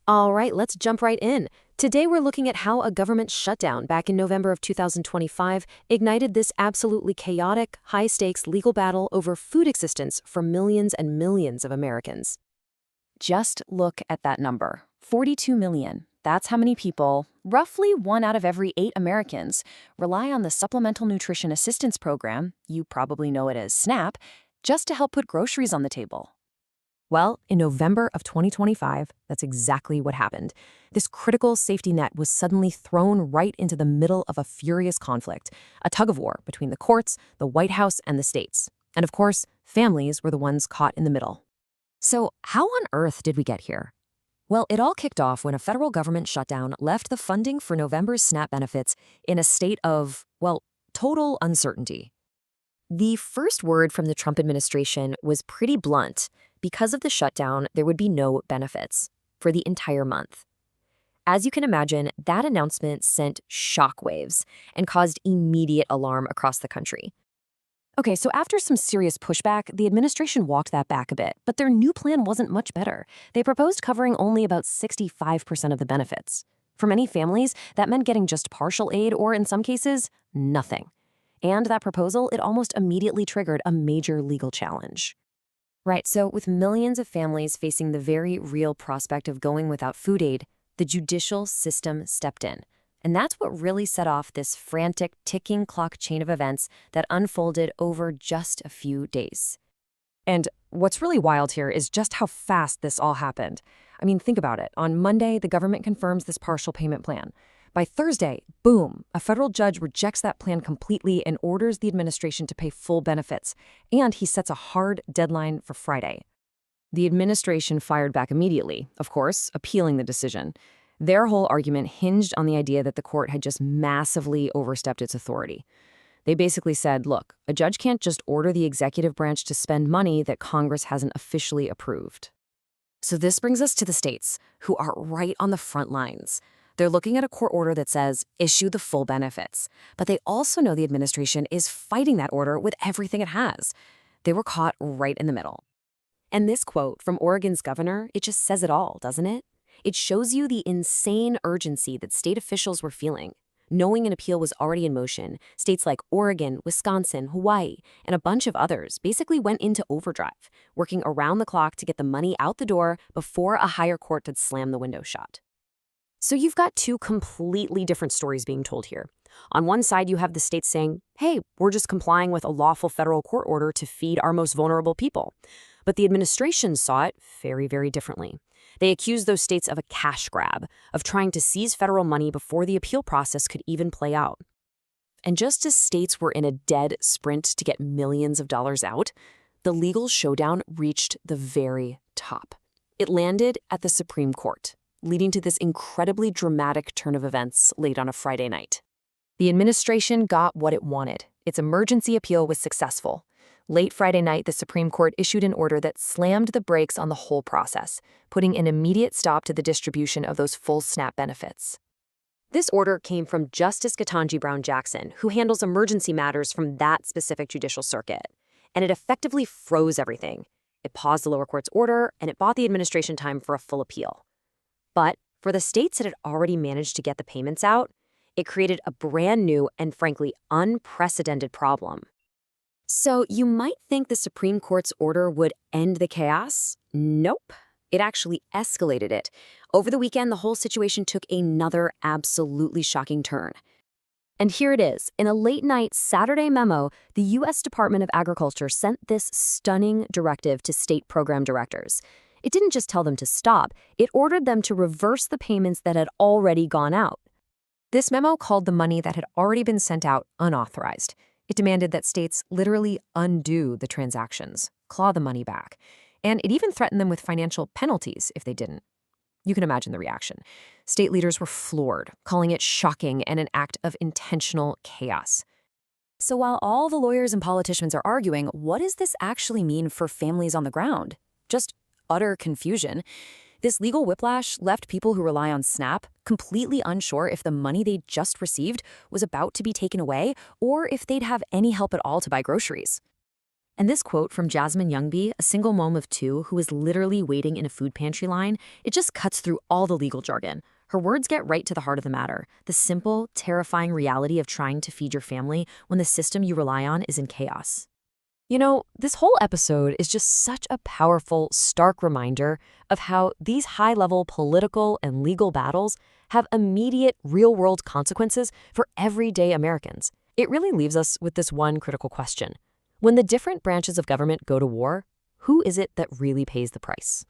All right, let's jump right in. Today we're looking at how a government shutdown back in November of 2025 ignited this absolutely chaotic, high-stakes legal battle over food existence for millions and millions of Americans. Just look at that number, 42 million. That's how many people, roughly 1 out of every 8 Americans, rely on the Supplemental Nutrition Assistance Program, you probably know it as SNAP, just to help put groceries on the table. Well, in November of 2025, that's exactly what happened. This critical safety net was suddenly thrown right into the middle of a furious conflict, a tug-of-war between the courts, the White House, and the states. And of course, families were the ones caught in the middle. So, how on earth did we get here? Well, it all kicked off when a federal government shutdown left the funding for November's SNAP benefits in a state of, well, total uncertainty. The first word from the Trump administration was pretty blunt. Because of the shutdown, there would be no benefits for the entire month. As you can imagine, that announcement sent shockwaves and caused immediate alarm across the country. Okay, so after some serious pushback, the administration walked that back a bit, but their new plan wasn't much better. They proposed covering only about 65% of the benefits. For many families, that meant getting just partial aid or, in some cases, nothing. And that proposal, it almost immediately triggered a major legal challenge. Right, so with millions of families facing the very real prospect of going without food aid, the judicial system stepped in. And that's what really set off this frantic, ticking clock chain of events that unfolded over just a few days. And what's really wild here is just how fast this all happened. I mean, think about it. On Monday, the government confirms this partial payment plan. By Thursday, boom, a federal judge rejects that plan completely and orders the administration to pay full benefits. And he sets a hard deadline for Friday. The administration fired back immediately, of course, appealing the decision. Their whole argument hinged on the idea that the court had just massively overstepped its authority. They basically said, look, a judge can't just order the executive branch to spend money that Congress hasn't officially approved. So this brings us to the states, who are right on the front lines. They're looking at a court order that says, issue the full benefits. But they also know the administration is fighting that order with everything it has. They were caught right in the middle. And this quote from Oregon's governor, it just says it all, doesn't it? It shows you the insane urgency that state officials were feeling. Knowing an appeal was already in motion, states like Oregon, Wisconsin, Hawaii, and a bunch of others basically went into overdrive, working around the clock to get the money out the door before a higher court could slam the window shut. So you've got two completely different stories being told here. On one side, you have the states saying, hey, we're just complying with a lawful federal court order to feed our most vulnerable people. But the administration saw it very, very differently. They accused those states of a cash grab, of trying to seize federal money before the appeal process could even play out. And just as states were in a dead sprint to get millions of dollars out, the legal showdown reached the very top. It landed at the Supreme Court, leading to this incredibly dramatic turn of events late on a Friday night. The administration got what it wanted. Its emergency appeal was successful. Late Friday night, the Supreme Court issued an order that slammed the brakes on the whole process, putting an immediate stop to the distribution of those full SNAP benefits. This order came from Justice Ketanji Brown Jackson, who handles emergency matters from that specific judicial circuit. And it effectively froze everything. It paused the lower court's order, and it bought the administration time for a full appeal. But for the states that had already managed to get the payments out, it created a brand new and frankly unprecedented problem. So you might think the Supreme Court's order would end the chaos? Nope. It actually escalated it. Over the weekend, the whole situation took another absolutely shocking turn. And here it is. In a late-night Saturday memo, the U.S. Department of Agriculture sent this stunning directive to state program directors. It didn't just tell them to stop, it ordered them to reverse the payments that had already gone out. This memo called the money that had already been sent out unauthorized. It demanded that states literally undo the transactions, claw the money back, and it even threatened them with financial penalties if they didn't. You can imagine the reaction. State leaders were floored, calling it shocking and an act of intentional chaos. So while all the lawyers and politicians are arguing, what does this actually mean for families on the ground? Just utter confusion. This legal whiplash left people who rely on SNAP completely unsure if the money they just received was about to be taken away or if they'd have any help at all to buy groceries. And this quote from Jasmine Youngby, a single mom of two who is literally waiting in a food pantry line, it just cuts through all the legal jargon. Her words get right to the heart of the matter, the simple, terrifying reality of trying to feed your family when the system you rely on is in chaos. You know, this whole episode is just such a powerful, stark reminder of how these high-level political and legal battles have immediate, real-world consequences for everyday Americans. It really leaves us with this one critical question. When the different branches of government go to war, who is it that really pays the price?